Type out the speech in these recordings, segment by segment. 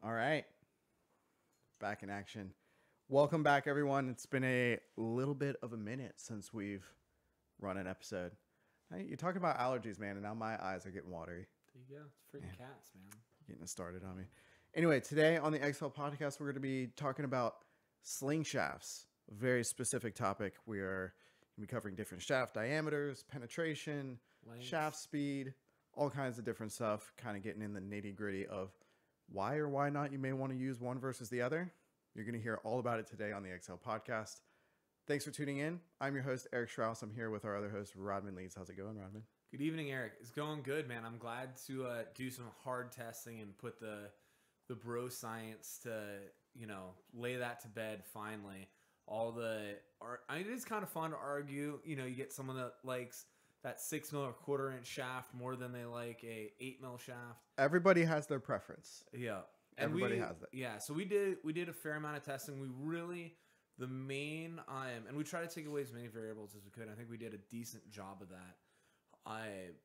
All right. Back in action. Welcome back, everyone. It's been a little bit of a minute since we've run an episode. Hey, you're talking about allergies, man, and now my eyes are getting watery. There you go. It's freaking cats, man. Getting it started on me. Anyway, today on the Xhale podcast, we're going to be talking about sling shafts. A very specific topic. We are going to be covering different shaft diameters, penetration, Lengths. shaft speed, all kinds of different stuff, kind of getting in the nitty gritty of why or why not you may want to use one versus the other. You're going to hear all about it today on the Xhale podcast. Thanks for tuning in. I'm your host, Eric Strauss. I'm here with our other host, Rodman Leeds. How's it going, Rodman? Good evening, Eric. It's going good, man. I'm glad to do some hard testing and put the bro science to, lay that to bed finally. It is kind of fun to argue. You get someone that likes that 6 mil or quarter-inch shaft more than they like a 8 mil shaft. Everybody has their preference. Yeah. Everybody has that. Yeah, so we did a fair amount of testing. We really, the main, and we tried to take away as many variables as we could. I think we did a decent job of that.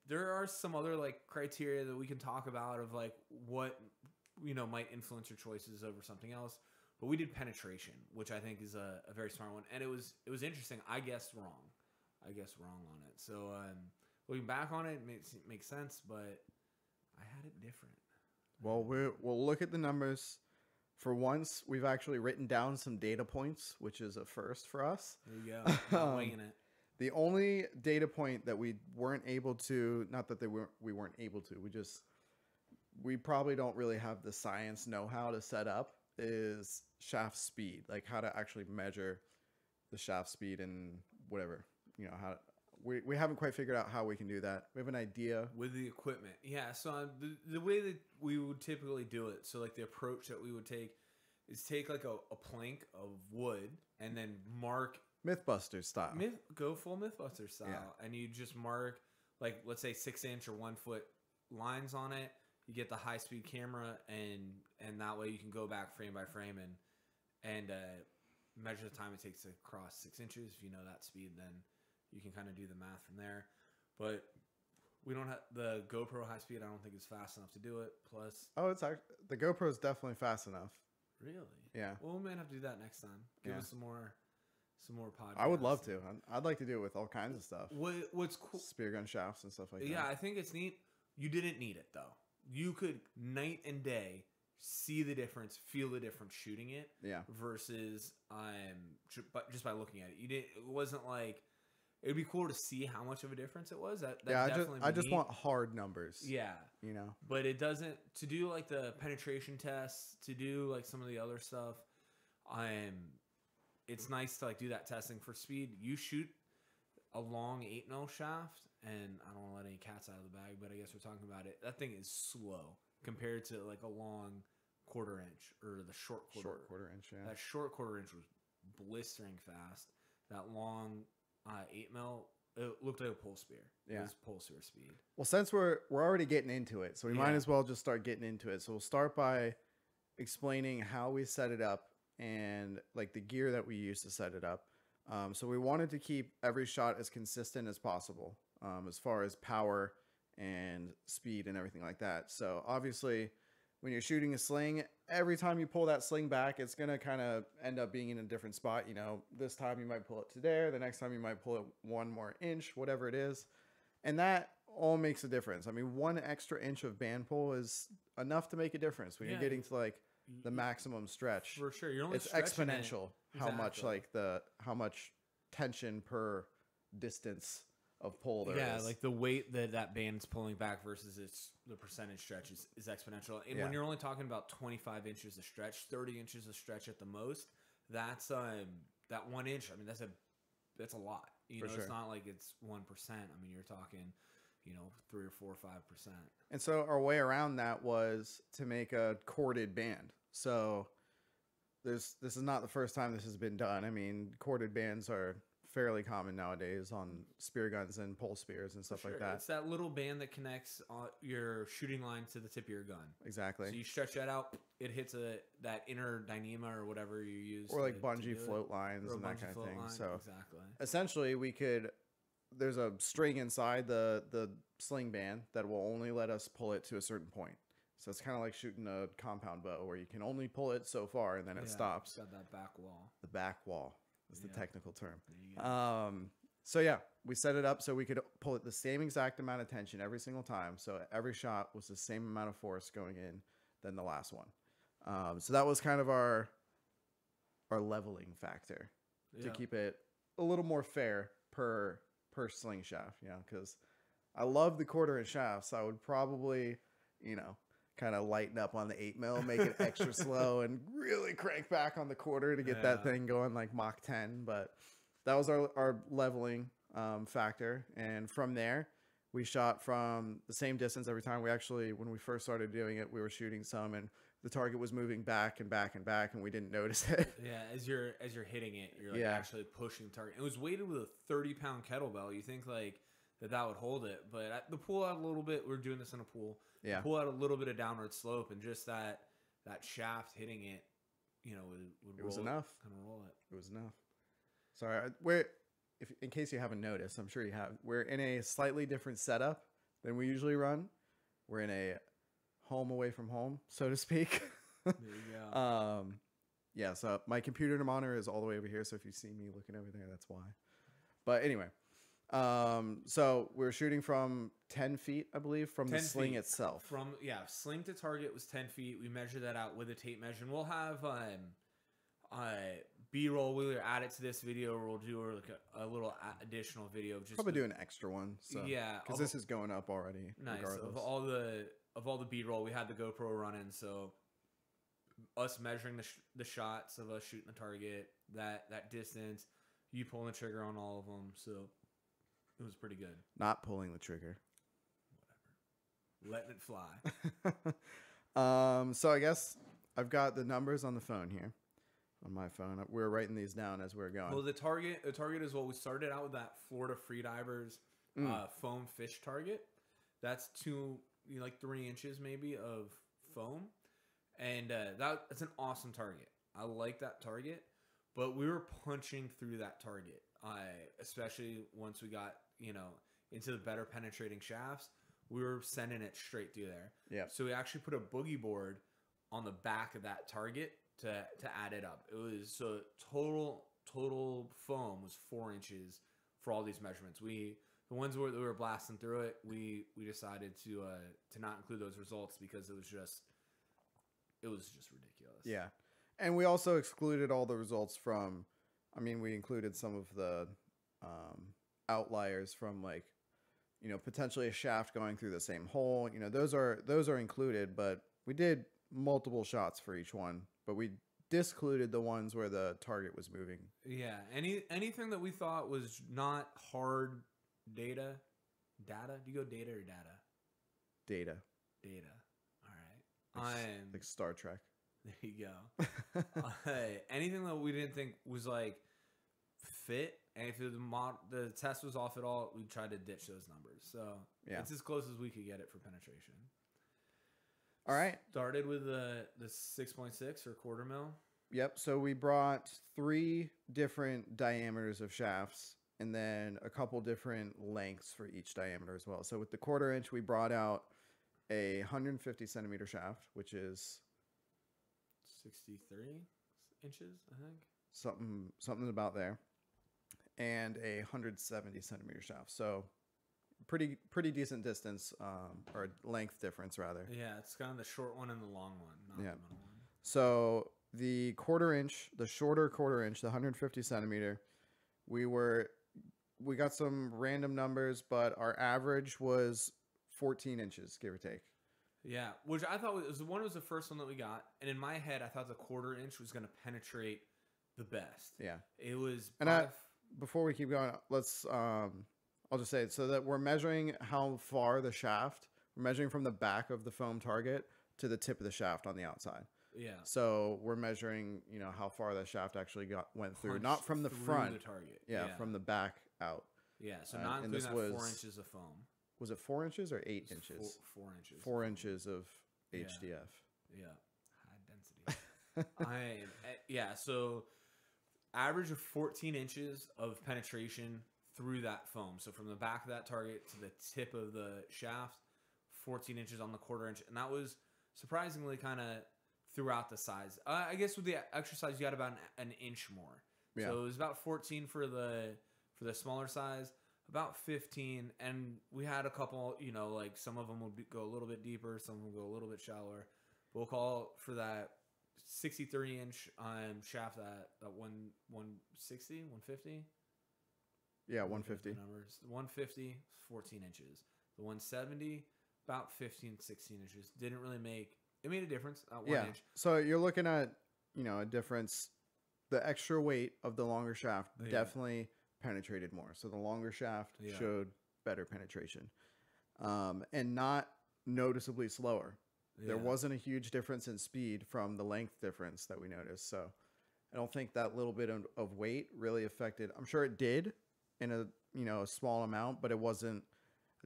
There are some other criteria that we can talk about of what might influence your choices over something else. But we did penetration, which I think is a very smart one, and it was interesting. I guessed wrong on it. So looking back on it, makes sense, but I had it different. Well, we'll look at the numbers. For once, we've actually written down some data points, which is a first for us. There you go. Not weighing it. The only data point that we weren't able to, not that we weren't able to, we probably don't really have the science know-how to set up, is shaft speed, like how to actually measure the shaft speed and whatever, how we haven't quite figured out how we can do that. We have an idea with the equipment. Yeah. So the way that we would typically do it, so the approach that we would take is take a plank of wood and then mark Mythbuster style. Go full Mythbuster style. Yeah. And you just mark let's say 6-inch or 1 foot lines on it. You get the high speed camera and that way you can go back frame by frame and measure the time it takes to cross 6 inches. If you know that speed, then you can kind of do the math from there. But we don't have the GoPro high speed. I don't think is fast enough to do it. Plus, it's actually, the GoPro is definitely fast enough. Really? Yeah. Well, we might have to do that next time. Give us some more podcasts. I would love to. I'd like to do it with all kinds of stuff. What's cool? Spear gun shafts and stuff like that. Yeah, I think it's neat. You didn't need it though. You could night and day see the difference, feel the difference shooting it. Yeah. Versus just by looking at it, it wasn't like. It'd be cool to see how much of a difference it was. I just want hard numbers. Yeah. But it doesn't, to do the penetration tests, to do some of the other stuff, it's nice to do that testing for speed. You shoot a long 8 mil shaft, and I don't want to let any cats out of the bag, but I guess we're talking about it. That thing is slow compared to a long quarter-inch or the short quarter-inch. Yeah. That short quarter-inch was blistering fast. That long 8 mil, it looked like a pole spear. Yeah. It was pole spear speed. Well, since we're already getting into it, so we might as well just start getting into it. So we'll start by explaining how we set it up and the gear that we use to set it up. So we wanted to keep every shot as consistent as possible, as far as power and speed and everything like that. So obviously, when you're shooting a sling, every time you pull that sling back, it's going to kind of end up being in a different spot. This time you might pull it to there. The next time you might pull it 1 more inch, whatever it is. And that all makes a difference. I mean, 1 extra inch of band pull is enough to make a difference when you're getting to the maximum stretch. For sure. You're only it's exponential exactly. how much tension per distance of pull there is. Yeah, the weight that band's pulling back versus the percentage stretch is exponential. And when you're only talking about 25 inches of stretch, 30 inches of stretch at the most, that's that 1 inch. I mean, that's a lot. For sure. It's not like it's 1%. I mean, you're talking 3 or 4 or 5%. And so our way around that was to make a corded band. So this is not the first time this has been done. I mean, corded bands are fairly common nowadays on spear guns and pole spears and stuff like that. It's that little band that connects your shooting line to the tip of your gun. Exactly. So you stretch that out, it hits that inner dynema or whatever you use. Or bungee float lines and that kind of thing. So exactly. Essentially, there's a string inside the sling band that will only let us pull it to a certain point. So it's kind of like shooting a compound bow where you can only pull it so far and then it stops. Got that back wall. The back wall is the technical term. There you go. So yeah, we set it up so we could pull it the same exact amount of tension every single time. So every shot was the same amount of force going in than the last one. So that was kind of our leveling factor to keep it a little more fair per sling shaft, you know, because I love the 1/4 inch shafts. I would probably, you know, kind of lighten up on the 8mm, make it extra slow, and really crank back on the 1/4 to get that thing going like Mach 10. But that was our leveling factor. And from there, we shot from the same distance every time. We actually, when we first started doing it, we were shooting some, and the target was moving back and back and back, and we didn't notice it. Yeah, as you're hitting it, you're like actually pushing the target. It was weighted with a 30-pound kettlebell. You think like that would hold it, but at the pool out a little bit. We're doing this in a pool. Yeah, the pool out a little bit of downward slope, and just that shaft hitting it, you know, would it was enough. Kind of roll it. It was enough. Sorry, in case you haven't noticed, I'm sure you have. We're in a slightly different setup than we usually run. We're in a home away from home, so to speak. There you go. Yeah, so my computer monitor is all the way over here, so if you see me looking over there, that's why. But anyway, so we're shooting from 10 feet, I believe, from the sling itself. Sling to target was 10 feet. We measured that out with a tape measure, and we'll have B-roll. We'll either add it to this video, or we'll do like a little additional video. Just probably do an extra one. So, yeah, because this is going up already. Nice. Regardless. Of all the B-roll, we had the GoPro running, so us measuring the shots of us shooting the target, that distance, you pulling the trigger on all of them, so it was pretty good. Not pulling the trigger. Whatever. Letting it fly. So I guess I've got the numbers on the phone here. On my phone, we're writing these down as we're going. Well, the target is what we started out with, that Florida Freedivers foam fish target. That's 3 inches maybe of foam, and that's an awesome target. I like that target, but we were punching through that target. Especially once we got into the better penetrating shafts, we were sending it straight through there. Yeah. So we actually put a boogie board on the back of that target to add it up. It was so total foam was 4 inches for all these measurements. The ones where we were blasting through it, we decided to not include those results because it was just ridiculous. Yeah, and we also excluded all the results from. I mean, we included some of the outliers from potentially a shaft going through the same hole. Those are included, but we did multiple shots for each one, but we discluded the ones where the target was moving. Yeah, anything that we thought was not hard data. Do you go data or data? Data. All right. Like Star Trek. There you go. Anything that we didn't think was fit, and if the test was off at all, we tried to ditch those numbers. So yeah, it's as close as we could get it for penetration. All right. Started with the 6.6 or 1/4 mil. Yep. So we brought 3 different diameters of shafts, and then a couple different lengths for each diameter as well. So with the 1/4 inch, we brought out a 150 centimeter shaft, which is 63 inches, I think. Something about there, and a 170 centimeter shaft. So pretty decent distance, or length difference rather. Yeah, it's kind of the short one and the long one, not the middle one. So the 1/4 inch, the shorter 1/4 inch, the 150 centimeter, we got some random numbers, but our average was 14 inches, give or take. Yeah, which I thought was the first one that we got, and in my head, I thought the 1/4 inch was going to penetrate the best. Yeah, it was. And before we keep going, let's I'll just say it so that we're measuring how far the shaft. We're measuring from the back of the foam target to the tip of the shaft on the outside. Yeah. So we're measuring, how far the shaft actually went through, not from the front. The target. Yeah, from the back out. Yeah. So not including that 4 inches of foam. Was it 4 inches or 8 inches? 4 inches. 4 inches of HDF. Yeah. High density. So average of 14 inches of penetration through that foam. So from the back of that target to the tip of the shaft, 14 inches on the 1/4 inch. And that was surprisingly kind of throughout the size. I guess with the exercise, you got about an inch more. Yeah. So it was about 14 for the smaller size, about 15, and we had a couple. You know, like some of them would go a little bit deeper, some would go a little bit shallower. We'll call for that 63-inch shaft at 160, 150. Yeah, 150. Numbers 150, 14 inches. The 170, about 15, 16 inches. Didn't really make it made a difference. 1 inch. So you're looking at a difference. The extra weight of the longer shaft definitely penetrated more. So the longer shaft showed better penetration, and not noticeably slower. There wasn't a huge difference in speed from the length difference that we noticed. So I don't think that little bit of weight really affected. I'm sure it did in a small amount, but it wasn't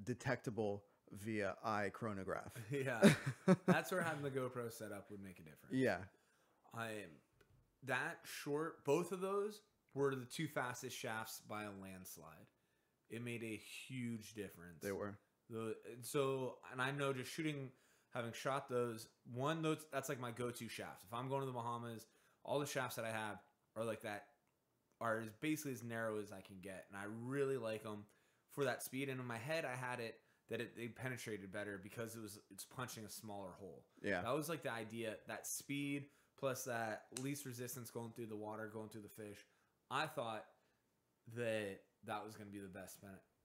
detectable via eye chronograph. Yeah. That's where having the GoPro set up would make a difference. Yeah. That short, both of those were the two fastest shafts by a landslide. It made a huge difference. They were. And I know just having shot those, that's like my go-to shafts. If I'm going to the Bahamas, all the shafts that I have are like that, are basically as narrow as I can get. And I really like them for that speed. And in my head, I had it that they penetrated better because it's punching a smaller hole. Yeah. That was like the idea, that speed plus that least resistance going through the water, going through the fish. I thought that was going to be the best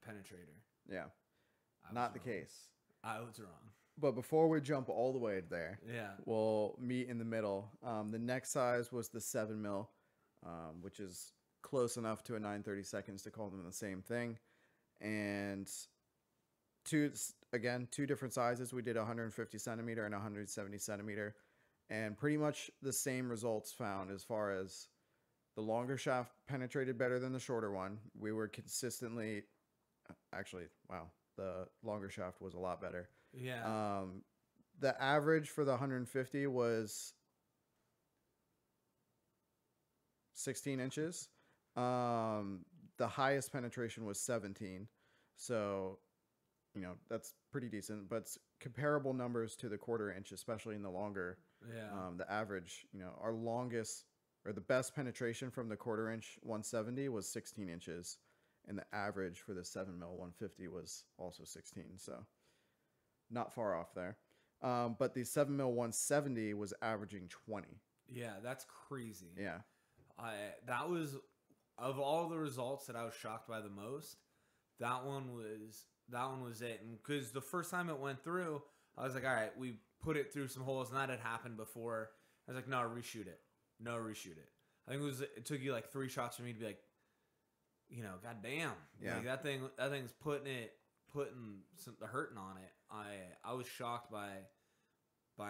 penetrator. Yeah. Not the case. I was wrong. But before we jump all the way there, yeah, we'll meet in the middle. The next size was the 7 mil, which is close enough to a 9/32 to call them the same thing. And two different sizes. We did 150 centimeter and 170 centimeter, and pretty much the same results found as far as the longer shaft penetrated better than the shorter one. We were consistently, the longer shaft was a lot better. Yeah. The average for the 150 was 16 inches. The highest penetration was 17. So, that's pretty decent, but it's comparable numbers to the 1/4 inch, especially in the longer. Yeah. The average, our longest or the best penetration from the 1/4 inch 170 was 16 inches. And the average for the 7 mil 150 was also 16. So not far off there. But the 7 mil 170 was averaging 20. Yeah, that's crazy. Yeah. That was, of all the results that I was shocked by the most, that one was it. And because the first time it went through, I was like, all right, we put it through some holes, and that had happened before. I was like, no, reshoot it. I think it took you like 3 shots for me to be like, goddamn. Yeah. Like that thing's putting the hurting on it. I was shocked by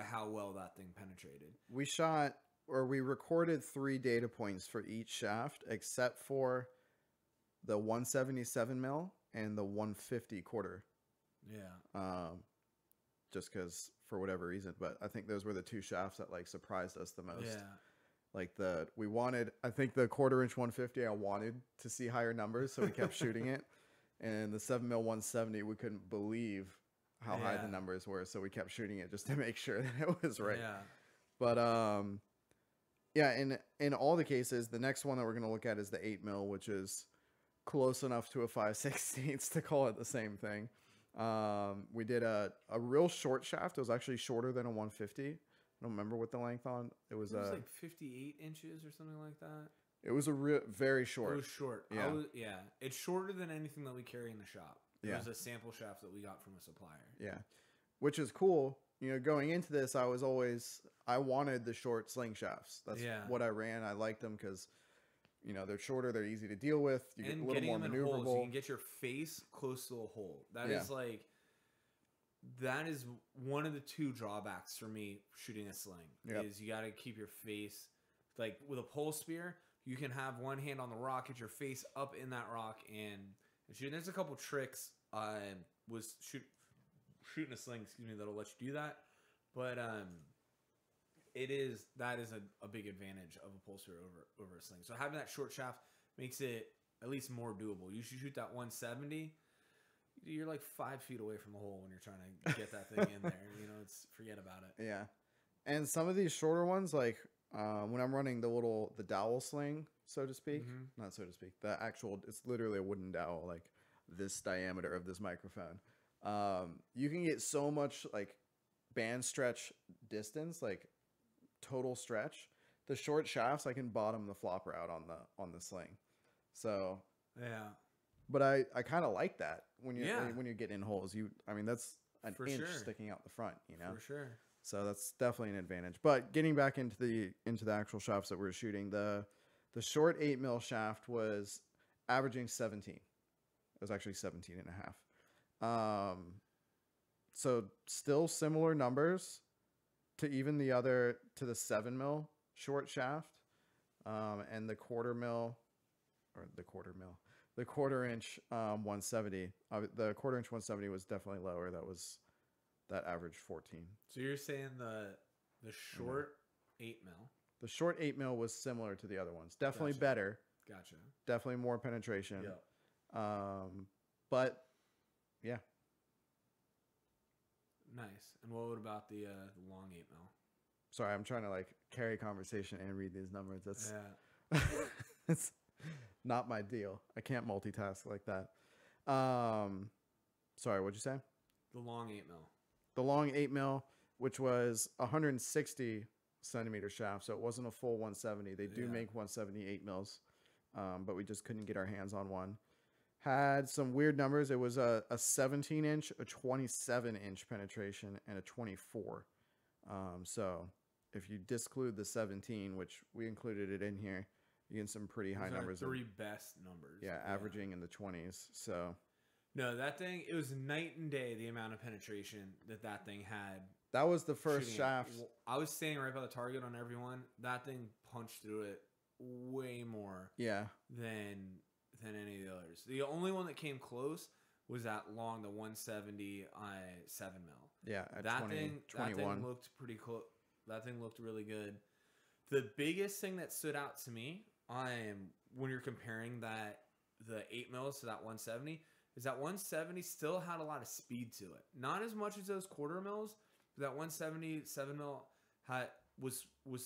how well that thing penetrated. We recorded 3 data points for each shaft, except for the 177 mil and the 150 quarter. Yeah. Just because for whatever reason, but I think those were the 2 shafts that surprised us the most. Yeah. I think the 1/4 inch 150, I wanted to see higher numbers, so we kept shooting it. And the 7 mil 170, we couldn't believe how high the numbers were, so we kept shooting it just to make sure that it was right. Yeah. But in all the cases, the next one that we're going to look at is the 8 mil, which is close enough to a 5/16 to call it the same thing. We did a real short shaft. It was actually shorter than a 150. I don't remember what the length on it was. Like 58 inches or something like that. It was very short. It was short. Yeah. It's shorter than anything that we carry in the shop. It Yeah. was a sample shaft that we got from a supplier. Yeah, which is cool. Going into this, I wanted the short sling shafts. That's what I ran. I liked them because, they're shorter, they're easy to deal with. You get a little more maneuverable. Holes, you can get your face close to a hole. That is one of the 2 drawbacks for me shooting a sling. Yep. Is you got to keep your face, like with a pole spear, you can have one hand on the rock, get your face up in that rock, and shoot. There's a couple tricks. Was shooting a sling, that'll let you do that. But that is a big advantage of a pole spear over a sling. So having that short shaft makes it at least more doable. You should shoot that 170. you're like 5 feet away from the hole when you're trying to get that thing in there. You know, it's forget about it. Yeah. And some of these shorter ones, like when I'm running the dowel sling, so to speak, not so to speak, it's literally a wooden dowel, like this diameter of this microphone. You can get so much like band stretch distance, like total stretch. The short shafts, I can bottom the flopper out on the sling. So yeah. But I kind of like that when you're getting in holes. That's an inch sticking out the front, you know. For sure. So that's definitely an advantage. But getting back into the actual shafts that we were shooting, the short 8 mil shaft was averaging 17. It was actually 17 and a half. So still similar numbers to the 7 mil short shaft, and the quarter inch 170. The quarter inch 170 was definitely lower. That averaged 14. So you're saying the short 8 mil. The short 8 mil was similar to the other ones. Definitely Gotcha. better. Gotcha. Definitely more penetration. Yeah. But yeah. Nice. And what about the long 8 mil? Sorry, I'm trying to like carry conversation and read these numbers. That's it's not my deal. I can't multitask like that. Sorry, what'd you say? The long 8 mil. The long 8 mil, which was 160 centimeter shaft, so it wasn't a full 170. They do make 178 mils, but we just couldn't get our hands on one. Had some weird numbers. It was a 17 inch, a 27 inch penetration, and a 24. So if you disclude the 17, which we included it in here, you get some pretty high numbers. 3 best numbers. Yeah, averaging in the 20s. So no, that thing, it was night and day the amount of penetration that thing had. That was the first shaft. I was standing right by the target on everyone. That thing punched through it way more. Yeah. Than any of the others. The only one that came close was that long, the 170 7 mil. Yeah, at that 21. That thing looked pretty cool. That thing looked really good. The biggest thing that stood out to me, when you're comparing the 8 mils to that 170, is that 170 still had a lot of speed to it. Not as much as those quarter mils, but that 170 7 mil was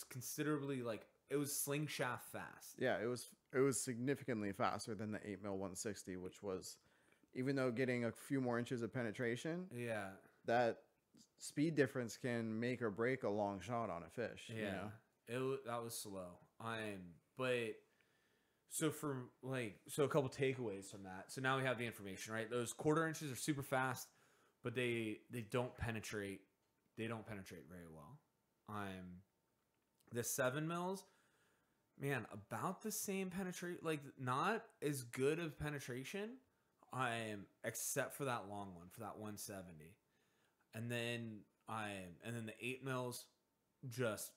considerably like, it was sling shaft fast. Yeah, it was significantly faster than the 8 mil 160, which was, even though getting a few more inches of penetration, that speed difference can make or break a long shot on a fish. Yeah, you know? That was slow. But so a couple takeaways from that. So now we have the information, right? Those quarter inches are super fast, but they don't penetrate. They don't penetrate very well. The 7 mils, man, about the same penetration, like not as good of penetration, except for that long one, for that 170, and then the 8 mils, just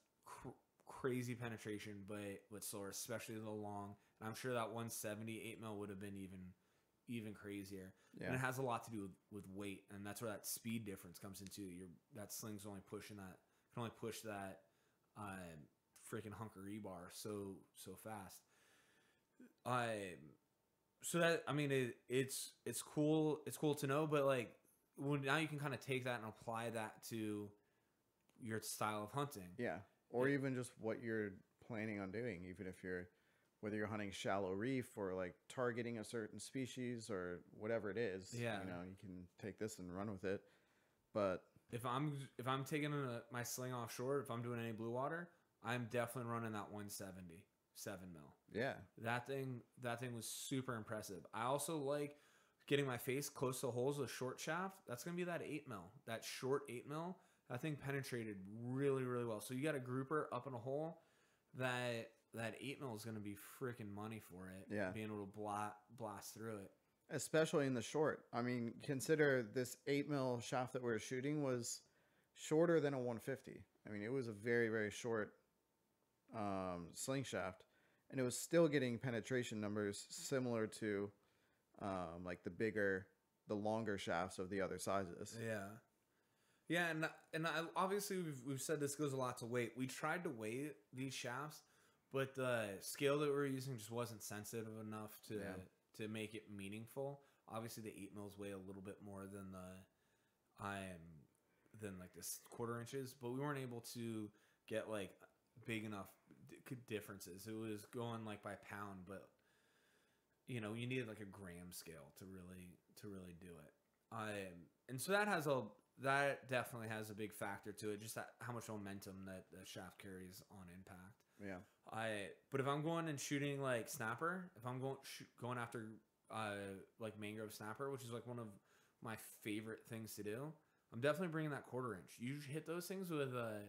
crazy penetration, but slower, especially the long. And I'm sure that 170 8 mil would have been even crazier. Yeah. And it has a lot to do with weight, and that's where that speed difference comes into. That sling's only pushing that, can only push that freaking hunk of rebar so fast. So that, I mean, it's cool. It's cool to know, but like, now you can kind of take that and apply that to your style of hunting. Yeah. Or even just what you're planning on doing, even if whether you're hunting shallow reef or like targeting a certain species or whatever it is. Yeah. You know, you can take this and run with it. But if I'm taking my sling offshore, if I'm doing any blue water, I'm definitely running that 170 7 mil. Yeah. That thing was super impressive. I also like getting my face close to the holes with a short shaft. That's going to be that 8 mil. That short 8 mil. That thing penetrated really, really well. So you got a grouper up in a hole, that 8 mil is going to be freaking money for it. Yeah. Being able to blast through it. Especially in the short. I mean, consider this 8 mil shaft that we were shooting was shorter than a 150. I mean, it was a very, very short sling shaft, and it was still getting penetration numbers similar to like the longer shafts of the other sizes. Yeah, and obviously we've said this goes a lot to weight. We tried to weigh these shafts, but the scale that we were using just wasn't sensitive enough to make it meaningful. Obviously, the 8 mils weigh a little bit more than than like this 1/4 inches, but we weren't able to get like big enough differences. It was going like by pound, but you know, you needed like a gram scale to really do it. And so that definitely has a big factor to it, just how much momentum that the shaft carries on impact. Yeah. But if I'm going and shooting like snapper, if I'm going after like mangrove snapper, which is like one of my favorite things to do, I'm definitely bringing that 1/4 inch. You hit those things with a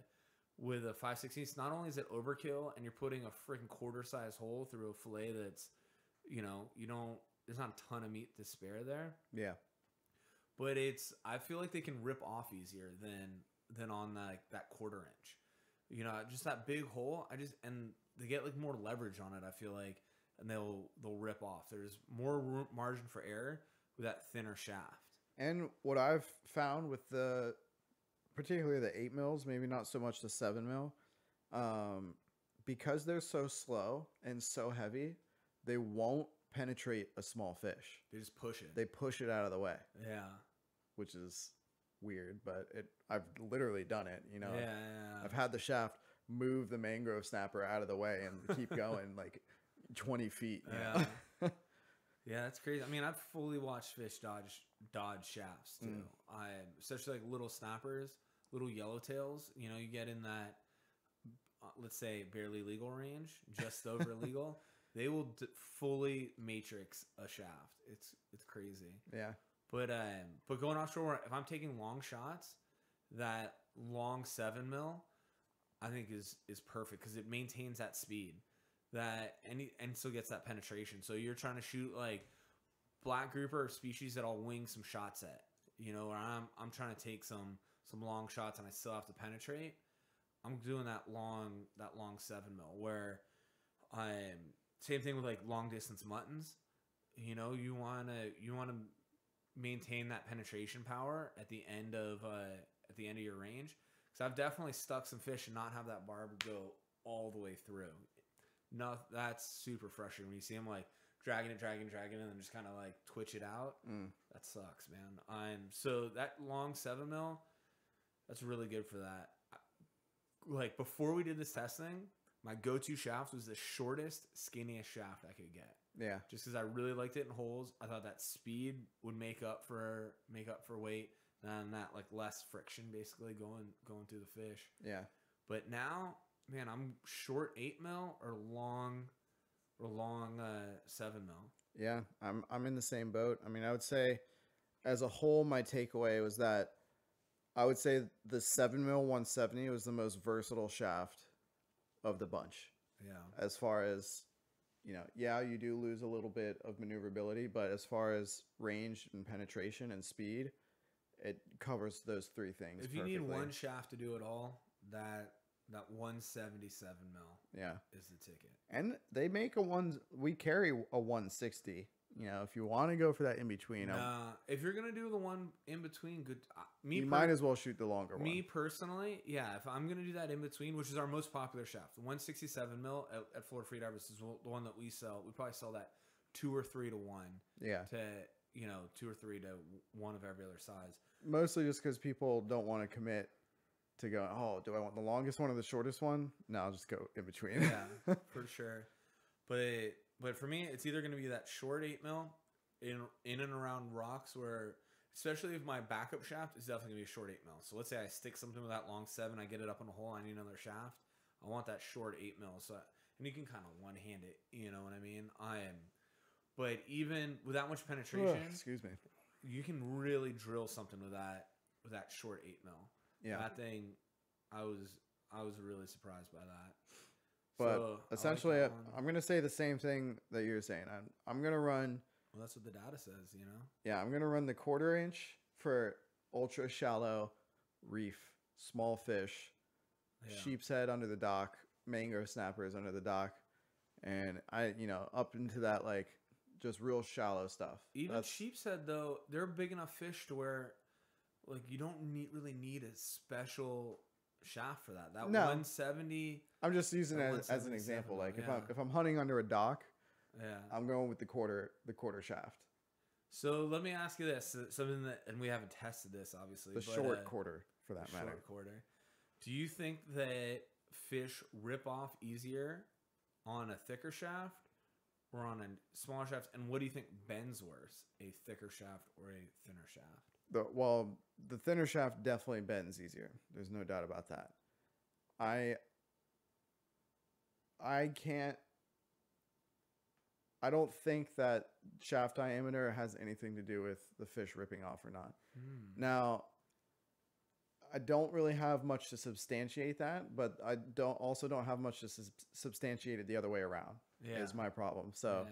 5/16. Not only is it overkill, and you're putting a freaking 1/4 size hole through a fillet that's, you know, there's not a ton of meat to spare there. Yeah. But I feel like they can rip off easier than on that 1/4 inch. You know, just that big hole. And they get like more leverage on it, I feel like, and they'll rip off. There's more margin for error with that thinner shaft. And what I've found with particularly the 8 mils, maybe not so much the 7 mil, because they're so slow and so heavy, they won't penetrate a small fish. They just push it. They push it out of the way. Yeah. Which is weird, but I've literally done it, you know. Yeah. I've had the shaft move the mangrove snapper out of the way and keep going like 20 feet. Yeah. Yeah, that's crazy. I mean, I've fully watched fish dodge shafts too. Especially like little snappers, little yellowtails. You know, you get in that, let's say, barely legal range, just over legal. They will fully matrix a shaft. It's crazy. Yeah. But going offshore, if I'm taking long shots, that long 7 mil, I think is perfect because it maintains that speed, and still gets that penetration. So you're trying to shoot like black grouper or species that I'll wing some shots at, you know, or I'm trying to take some long shots and I still have to penetrate. I'm doing that long 7 mil where same thing with like long distance muttons. You know, you wanna maintain that penetration power at the end of your range. Because I've definitely stuck some fish and not have that barb go all the way through. No, that's super frustrating when you see them like dragging it, and then just kind of like twitch it out. That sucks, man. So that long 7 mil, that's really good for that. Like before we did this testing, my go-to shaft was the shortest, skinniest shaft I could get. Yeah. Just because I really liked it in holes. I thought that speed would make up for weight, and that like less friction basically going through the fish. Yeah. But now, man, I'm short 8 mil or long 7 mil. Yeah, I'm in the same boat. I mean, I would say as a whole, my takeaway was that I would say the 7 mil 170 was the most versatile shaft of the bunch. Yeah. As far as, you know, yeah, you do lose a little bit of maneuverability, but as far as range and penetration and speed, it covers those three things. If you need one shaft to do it all, that 177 mil, yeah, is the ticket. And they make we carry a 160. You know, if you want to go for that in between, if you're gonna do the one in between, good. You might as well shoot the longer one. Me personally, yeah. If I'm gonna do that in between, which is our most popular shaft, the 167 mil at Florida Freedivers is the one that we sell. We probably sell that 2 or 3 to 1. Yeah. To 2 or 3 to 1 of every other size. Mostly just because people don't want to commit to go. Oh, do I want the longest one or the shortest one? No, I'll just go in between. Yeah, for sure. But for me, it's either going to be that short 8 mil in and around rocks where, especially if my backup shaft is definitely going to be a short 8 mil. So let's say I stick something with that long 7, I get it up in a hole, I need another shaft. I want that short 8 mil. So, and you can kind of one hand it, you know what I mean? But even with that much penetration, excuse me, you can really drill something with that short 8 mil. Yeah, that thing, I was really surprised by that. But so essentially, I'm going to say the same thing that you're saying. I'm going to run. Well, that's what the data says, you know? Yeah, I'm going to run the 1/4 inch for ultra shallow reef, small fish, sheep's head under the dock, mangrove snappers under the dock. And up into that, like, just real shallow stuff. Even sheep's head, though, they're big enough fish to where, like, you don't really need a special shaft for that. That 170. I'm just using it as an example. Like if I'm hunting under a dock, yeah, I'm going with the quarter shaft. So let me ask you this: something that, and we haven't tested this, obviously. The short quarter, for that matter. Short quarter. Do you think that fish rip off easier on a thicker shaft or on a smaller shaft? And what do you think bends worse, a thicker shaft or a thinner shaft? The thinner shaft definitely bends easier. There's no doubt about that. I don't think that shaft diameter has anything to do with the fish ripping off or not. Now, I don't really have much to substantiate that, but I don't have much to substantiate it the other way around. Yeah. Is my problem. So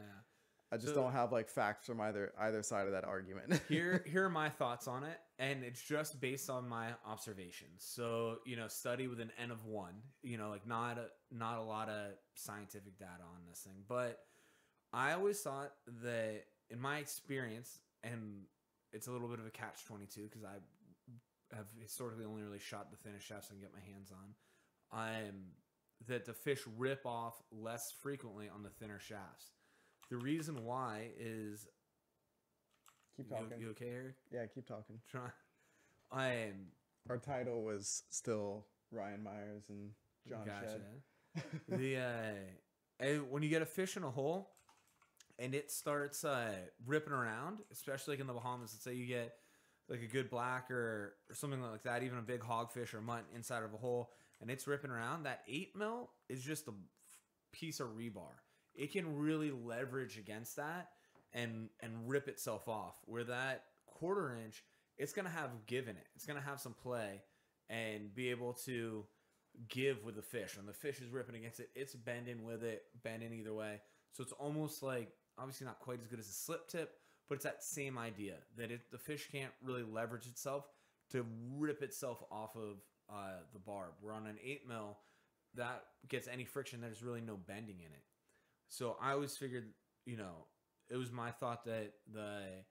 I just don't have like facts from either side of that argument. Here are my thoughts on it, and it's just based on my observations. So, study with an N of 1, like not a lot of scientific data on this thing, but I always thought that in my experience, and it's a little bit of a catch-22 because I have historically only really shot the thinnest shafts I can get my hands on, that the fish rip off less frequently on the thinner shafts. The reason why is... Keep talking. You okay, Eric? Yeah, keep talking. Our title was still Ryan Myers and John Shed. When you get a fish in a hole and it starts ripping around, especially like in the Bahamas, let's say you get like a good black or something like that, even a big hogfish or mutton inside of a hole, and it's ripping around, that 8 mil is just a piece of rebar. It can really leverage against that and rip itself off. Where that 1/4 inch, it's going to have give in it. It's going to have some play and be able to give with the fish. When the fish is ripping against it, it's bending with it, bending either way. So it's almost like, obviously not quite as good as a slip tip, but it's that same idea that the fish can't really leverage itself to rip itself off of the barb. Where on an 8 mil, that gets any friction, there's really no bending in it. So I always figured, it was my thought that the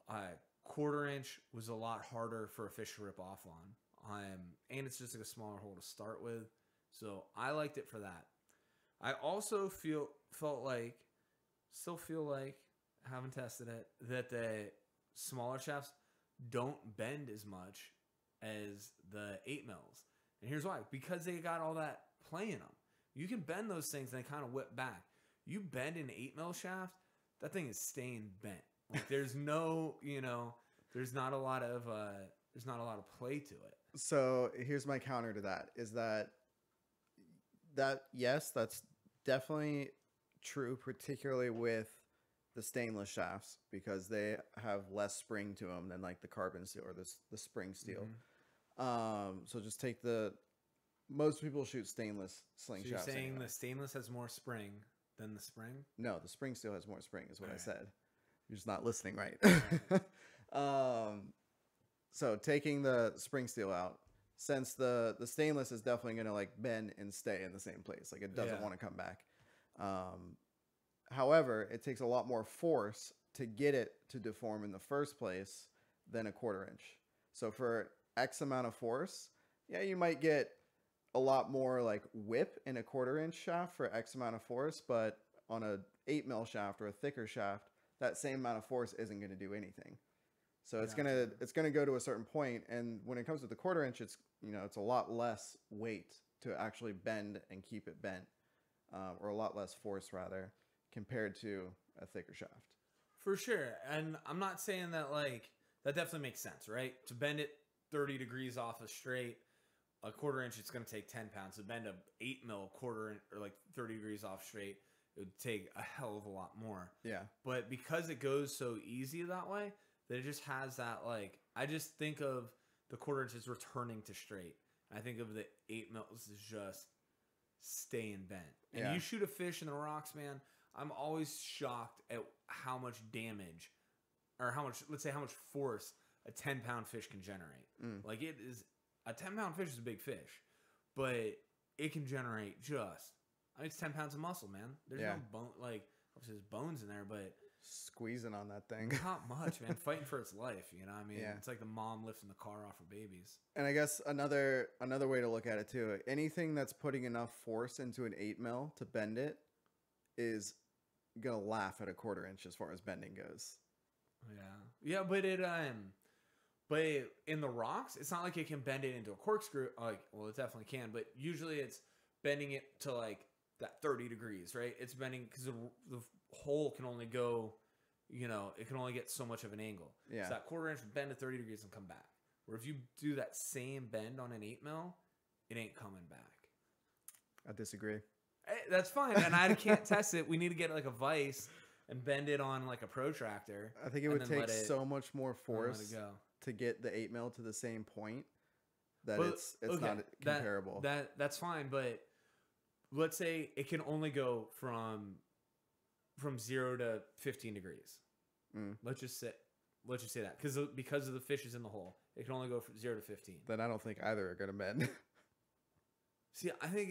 1/4 inch was a lot harder for a fish to rip off on. And it's just like a smaller hole to start with. So I liked it for that. I also still feel like, haven't tested it, that the smaller shafts don't bend as much as the 8 mils. And here's why. Because they got all that play in them. You can bend those things and they kind of whip back. You bend an 8 mil shaft, that thing is staying bent. Like there's no, there's not a lot of play to it. So here's my counter to that, is that yes, that's definitely true, particularly with the stainless shafts, because they have less spring to them than like the carbon steel or the spring steel. So just take most people shoot stainless sling shafts. You're saying anyway. The stainless has more spring than the spring? No, the spring steel has more spring, is what I said. You're just not listening right. So taking the spring steel out, since the stainless is definitely going to like bend and stay in the same place. Like it doesn't want to come back. However, it takes a lot more force to get it to deform in the first place than a 1/4 inch. So for X amount of force, you might get a lot more like whip in a 1/4 inch shaft for X amount of force, but on a 8 mil shaft or a thicker shaft, that same amount of force isn't going to do anything. So it's gonna go to a certain point, and when it comes to the 1/4 inch, it's it's a lot less weight to actually bend and keep it bent, or a lot less force rather, compared to a thicker shaft. For sure, and I'm not saying that that definitely makes sense, right? To bend it 30 degrees off a straight, a 1/4 inch, it's gonna take 10 pounds. To bend a 8 mil 1/4 or like 30 degrees off straight, it would take a hell of a lot more. Yeah. But because it goes so easy that way, that it just has that I just think of the 1/4 inch as returning to straight. I think of the 8 mils as just staying bent. And you shoot a fish in the rocks, man, I'm always shocked at how much damage, or let's say how much force a 10-pound fish can generate. Like it is, a 10-pound fish is a big fish, but it can generate it's 10 pounds of muscle, man. There's no bone, obviously there's bones in there, but squeezing on that thing. Not much, man. Fighting for its life, It's like the mom lifting the car off her babies. And I guess another way to look at it too, anything that's putting enough force into an 8 mil to bend it is gonna laugh at a 1/4 inch as far as bending goes. Yeah, but in the rocks, it's not like it can bend it into a corkscrew. Like, well, it definitely can, but usually it's bending it to like that 30 degrees, right? It's bending because the hole can only go, it can only get so much of an angle. Yeah. So that quarter inch would bend to 30 degrees and come back. Where if you do that same bend on an 8 mil, it ain't coming back. I disagree. Hey, that's fine, and I can't test it. We need to get like a vise and bend it on like a protractor. I think it would take so much more force to get the 8 mil to the same point that it's not comparable. That's fine, but let's say it can only go from 0 to 15 degrees. Let's just say that because of the fishes in the hole, it can only go from 0 to 15. Then I don't think either are gonna bend. See, I think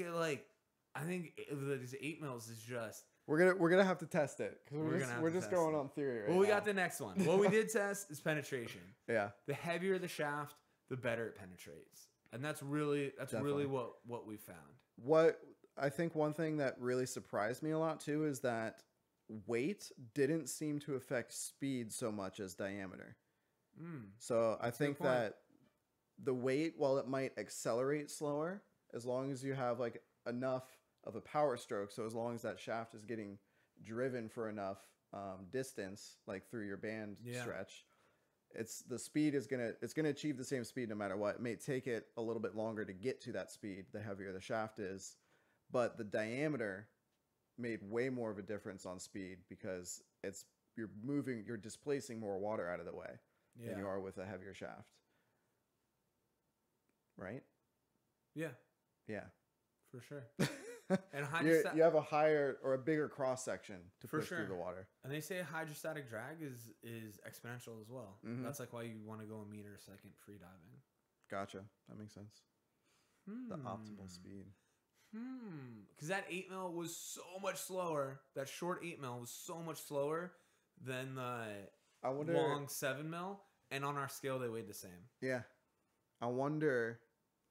these 8 mils is just. We're gonna have to test it because we're just going on theory right now. Well, we got the next one. What we did test is penetration. Yeah. The heavier the shaft, the better it penetrates, and that's really what we found. What I think one thing that really surprised me a lot too is that weight didn't seem to affect speed so much as diameter. So I think that the weight, while it might accelerate slower, as long as you have like enough of a power stroke, so as long as that shaft is getting driven for enough distance, like through your band stretch, the speed is gonna achieve the same speed no matter what. It may take it a little bit longer to get to that speed the heavier the shaft is, but the diameter made way more of a difference on speed because you're displacing more water out of the way than you are with a heavier shaft, right? Yeah, for sure. And you have a higher or a bigger cross section to push through the water. And they say hydrostatic drag is exponential as well. That's like why you want to go a meter a second free diving. Gotcha. That makes sense. The optimal speed. Because that 8 mil was so much slower. That short 8 mil was so much slower than the long 7 mil. And on our scale, they weighed the same. Yeah. I wonder,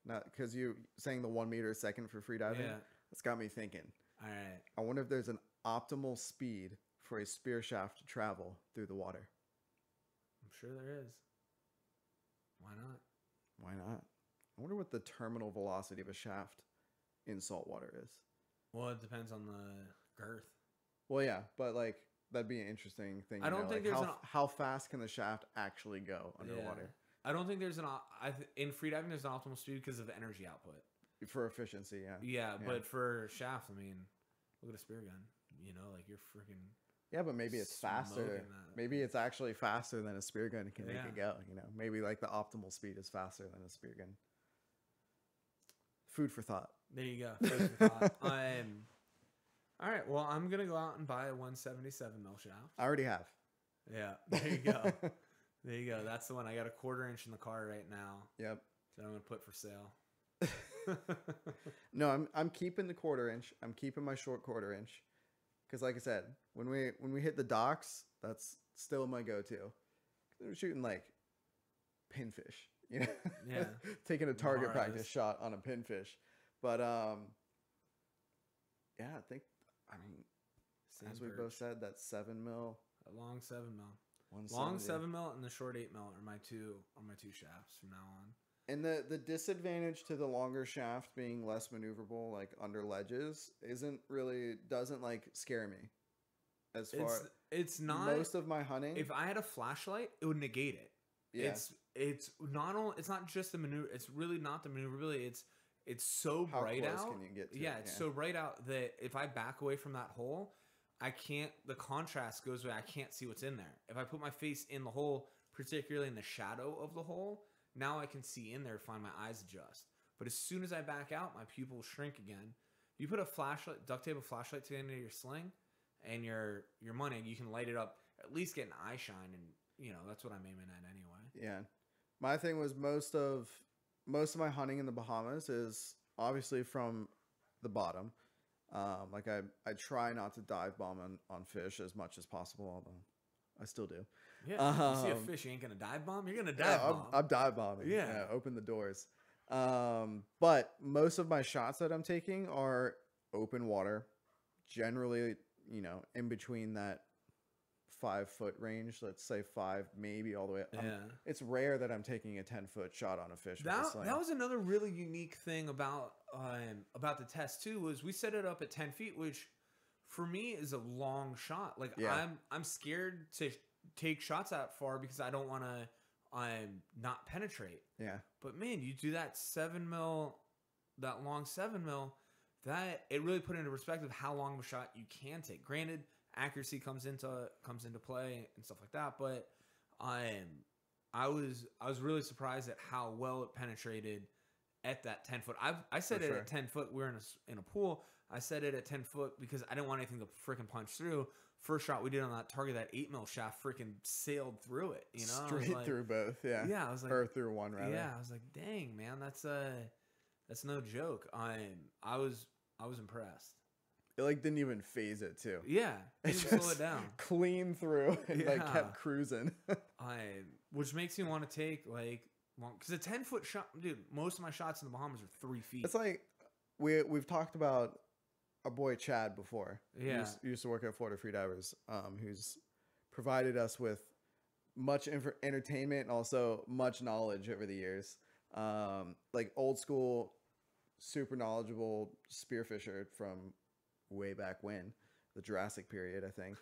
not because you saying the 1 meter a second for free diving. Yeah. That's got me thinking. All right. I wonder if there's an optimal speed for a spear shaft to travel through the water. I'm sure there is. Why not? Why not? I wonder what the terminal velocity of a shaft in salt water is. Well, it depends on the girth. Well, yeah, but like that'd be an interesting thing. I don't think there's how fast can the shaft actually go underwater? I don't think there's in freediving there's an optimal speed because of energy output. For efficiency, yeah. Yeah, but for shaft, I mean, look at a spear gun. Like you're freaking. Yeah, but maybe it's faster. Maybe it's actually faster than a spear gun can make it go. Maybe like the optimal speed is faster than a spear gun. Food for thought. There you go. Food for thought. All right. Well, I'm gonna go out and buy a 177 mil shaft. I already have. Yeah. There you go. There you go. That's the one. I got a 1/4 inch in the car right now. Yep. That I'm gonna put for sale. No, I'm keeping the 1/4 inch. I'm keeping my short 1/4 inch. Because like I said, when we hit the docks, that's still my go-to. We're shooting like pinfish, Yeah. Taking a target practice shot on a pinfish. But yeah, I mean, as we both said, that 7 mil. A long 7 mil. Long 7 mil and the short 8 mil are my two shafts from now on. And the disadvantage to the longer shaft being less maneuverable, like under ledges, doesn't like scare me. As far it's not most of my hunting. If I had a flashlight, it would negate it. Yeah. It's not just the maneuver. It's really not the maneuverability. It's so How bright close out. Can you get to it's so bright out that if I back away from that hole, I can't. The contrast goes away. I can't see what's in there. If I put my face in the hole, particularly in the shadow of the hole, now I can see in there, find my eyes adjust. But as soon as I back out, my pupils shrink again. You put a flashlight, duct tape a flashlight to the end of your sling, and your money, you can light it up, at least get an eye shine, and that's what I'm aiming at anyway. Yeah, my thing was most of my hunting in the Bahamas is obviously from the bottom. Like I try not to dive bomb on fish as much as possible, although I still do. Yeah, you see a fish, you ain't gonna dive bomb. You're gonna dive bomb. I'm dive bombing. Yeah, open the doors. But most of my shots that I'm taking are open water, generally, in between that 5-foot range. Let's say 5, maybe all the way up. Yeah. It's rare that I'm taking a 10-foot shot on a fish with a sling. That was another really unique thing about the test too, was we set it up at 10 feet, which for me is a long shot. Like I'm scared to take shots that far because I don't want to not penetrate. Yeah. But man, you do that 7 mil, that long 7 mil, that it really put into perspective how long of a shot you can take. Granted, accuracy comes into play and stuff like that, but I was really surprised at how well it penetrated at that 10 foot. I said it at 10 foot. We're in a pool. I said it at 10 foot because I didn't want anything to freaking punch through. First shot we did on that target, that 8 mil shaft freaking sailed through it. You know, straight through both. Yeah. Yeah, I was like, or through one rather. Yeah, I was like, dang man, that's no joke. I was impressed. It like didn't even phase it too. Yeah, it didn't slow it down. Clean through and like kept cruising. Which makes me want to take like long, because a 10-foot shot, dude. Most of my shots in the Bahamas are 3 feet. It's like we've talked about our boy Chad before. Yeah, he used to work at Florida Freedivers. Who's provided us with much entertainment and also much knowledge over the years. Like old school, super knowledgeable spearfisher from way back when, the Jurassic period, I think.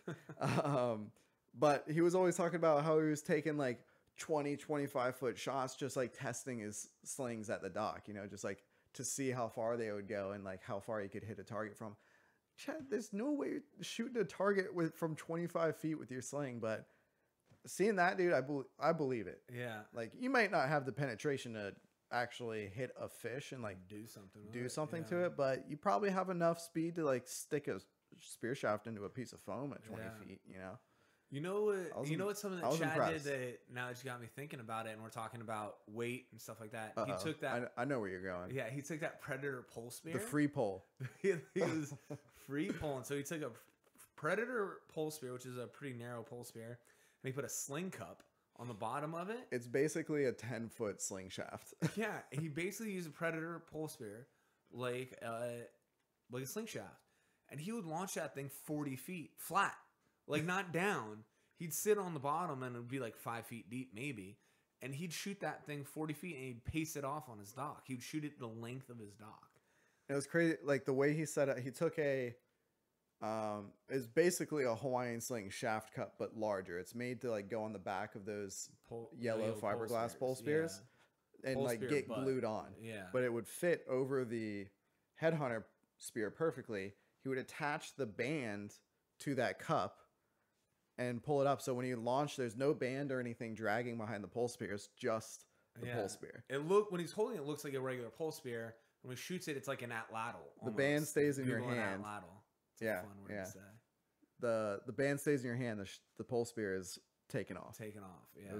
But he was always talking about how he was taking like 20-25 foot shots, just like testing his slings at the dock, you know, just like to see how far they would go and like how far he could hit a target from. Chad, there's no way you're shooting a target from 25 feet with your sling, but seeing that, dude, I believe it. Yeah. Like you might not have the penetration to actually hit a fish and like do something to it, but you probably have enough speed to like stick a spear shaft into a piece of foam at 20 feet, you know. You know what's something that Chad impressed. did that now that you got me thinking about it, and we're talking about weight and stuff like that. Uh-oh. He took that. I know where you're going. Yeah, he took that Predator pole spear. The free pole. He was free pulling. So he took a Predator pole spear, which is a pretty narrow pole spear, and he put a sling cup on the bottom of it. It's basically a 10-foot sling shaft. Yeah, he basically used a Predator pole spear like a sling shaft, and he would launch that thing 40 feet flat, like not down. He'd sit on the bottom and it would be like 5 feet deep maybe, and he'd shoot that thing 40 feet and he'd pace it off on his dock. He would shoot it the length of his dock. It was crazy, like the way he set it. He took it's basically a Hawaiian sling shaft cup, but larger. It's made to like go on the back of those yellow fiberglass pole spears and pole like spear get butt. glued on. Yeah. But it would fit over the headhunter spear perfectly. He would attach the band to that cup and pull it up. So when you launch, there's no band or anything dragging behind the pole spear. It's just the pole spear. When he's holding it, looks like a regular pole spear. When he shoots it, it's like an atlatl. The band stays in your Google hand. It's a fun word to say. The band stays in your hand. The pole spear is taken off. Yeah.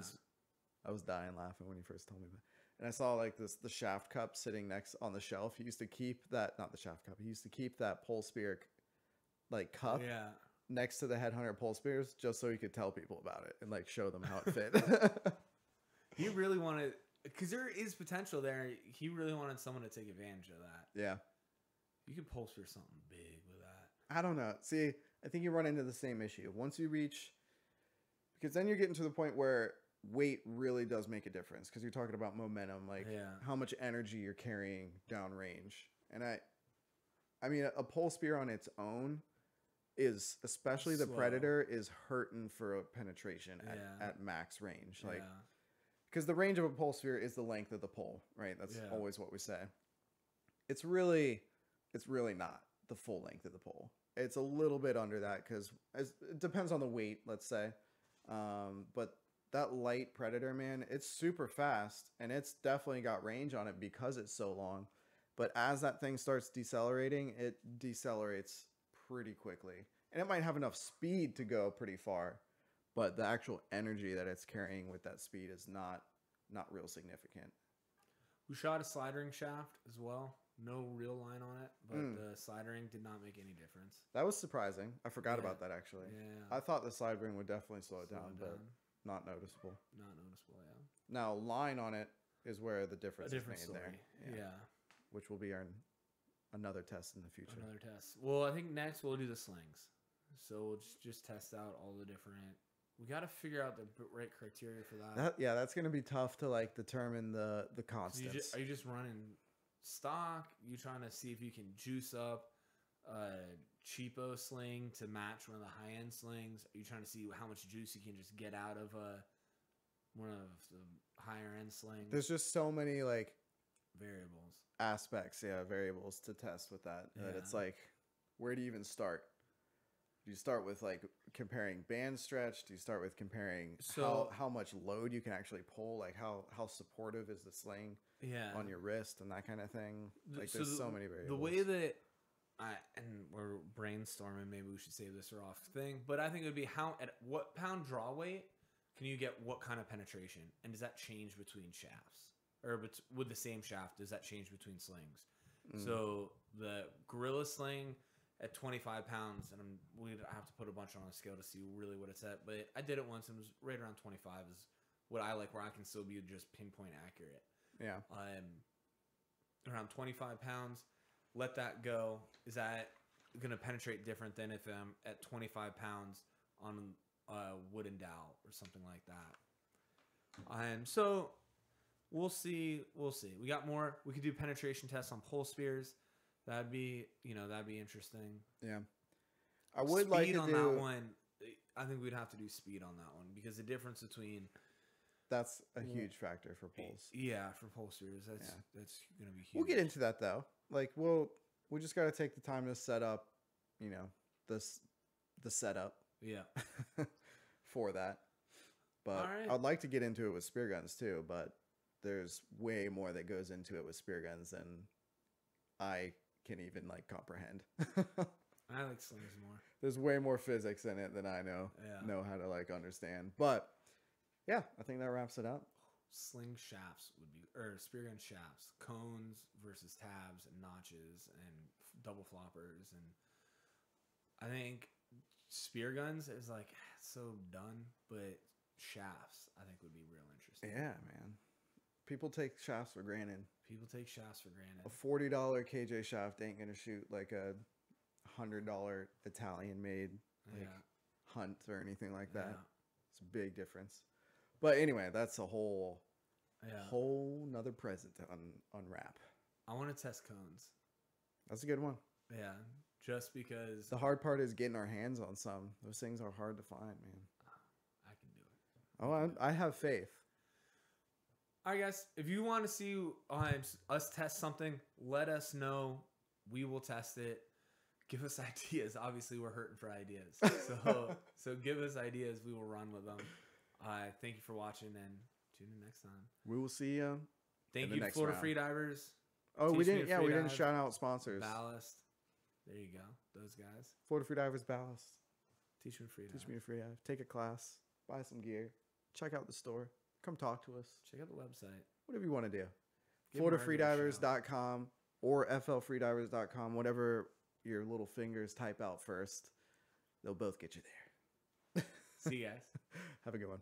I was dying laughing when he first told me that. And I saw like the shaft cup sitting next on the shelf. He used to keep that, not the shaft cup. He used to keep that pole spear like cup next to the headhunter pole spears just so he could tell people about it and like show them how it fit. He really wanted, because there is potential there. He really wanted someone to take advantage of that. Yeah. You could pole spear something big with that. I don't know. See, I think you run into the same issue. Once you reach, because then you're getting to the point where weight really does make a difference, because you're talking about momentum, like how much energy you're carrying downrange. And I mean, a pole spear on its own is, especially the Predator, is hurting for a penetration at max range. Like, because the range of a pole spear is the length of the pole, right? That's always what we say. It's really not the full length of the pole. It's a little bit under that, because it depends on the weight, let's say. But that light Predator, man, it's super fast, and it's definitely got range on it because it's so long. But as that thing starts decelerating, it decelerates pretty quickly. And it might have enough speed to go pretty far, but the actual energy that it's carrying with that speed is not real significant. We shot a slide ring shaft as well. No real line on it, but the slide ring did not make any difference. That was surprising. I forgot about that, actually. Yeah. I thought the slide ring would definitely slow it down, but not noticeable. Not noticeable, yeah. Now, line on it is where the difference is made story. there. Yeah. Which will be another test in the future. Another test. Well, I think next we'll do the slings. So we'll just test out all the different. We got to figure out the right criteria for that. That's gonna be tough to like determine the So constants. are you just running stock? You trying to see if you can juice up a cheapo sling to match one of the high end slings? Are you trying to see how much juice you can just get out of one of the higher end slings? There's just so many like variables, aspects, variables to test with that. That it's like, where do you even start? Do you start with like comparing band stretch? Do you start with comparing how much load you can actually pull? Like how supportive is the sling on your wrist and that kind of thing? Like there's so many variables. The way that and we're brainstorming, maybe we should save this or off thing, but I think it would be at what pound draw weight can you get what kind of penetration? And does that change between shafts? Or with the same shaft, does that change between slings? So the Gorilla Sling at 25 pounds, and we'd have to put a bunch on a scale to see really what it's at. But I did it once, and it was right around 25 is what I like, where I can still be just pinpoint accurate. Yeah. Around 25 pounds, let that go. Is that going to penetrate different than if I'm at 25 pounds on a wooden dowel or something like that? So we'll see. We got more. We could do penetration tests on pole spears. That'd be interesting. Yeah. I would speed like to on do that one. I think we'd have to do speed on that one because the difference between that's a huge factor for poles. Yeah, for pole spears, that's gonna be huge. We'll get into that though. Like we just got to take the time to set up, the setup. Yeah. For that. But I'd like to get into it with spear guns too, but there's way more that goes into it with spear guns than I can even like comprehend. I like slings more. There's way more physics in it than I know how to like understand. But yeah, I think that wraps it up. Sling shafts would be, or spear gun shafts, cones versus tabs and notches and double floppers, and I think spear guns is like so done, but shafts I think would be real interesting. Yeah, man. People take shafts for granted. A $40 KJ shaft ain't gonna shoot like a $100 Italian made Hunt or anything like that. It's a big difference. But anyway, that's a whole nother present to unwrap. I want to test cones. That's a good one. Yeah, just because the hard part is getting our hands on some. Those things are hard to find, man. I can do it. I have faith. All right, guys. If you want to see us test something, let us know. We will test it. Give us ideas. Obviously, we're hurting for ideas. So give us ideas. We will run with them. Thank you for watching, and tune in next time. We will see you. Thank you to Florida Freedivers. Oh, we didn't. Yeah, we didn't shout out sponsors. Ballast. There you go. Those guys. Florida Freedivers Ballast. Teach me to freedive. Teach me to freedive. Take a class. Buy some gear. Check out the store. Come talk to us. Check out the website. Whatever you want to do. FloridaFreedivers.com or FLFreedivers.com. Whatever your little fingers type out first, they'll both get you there. See you guys. Have a good one.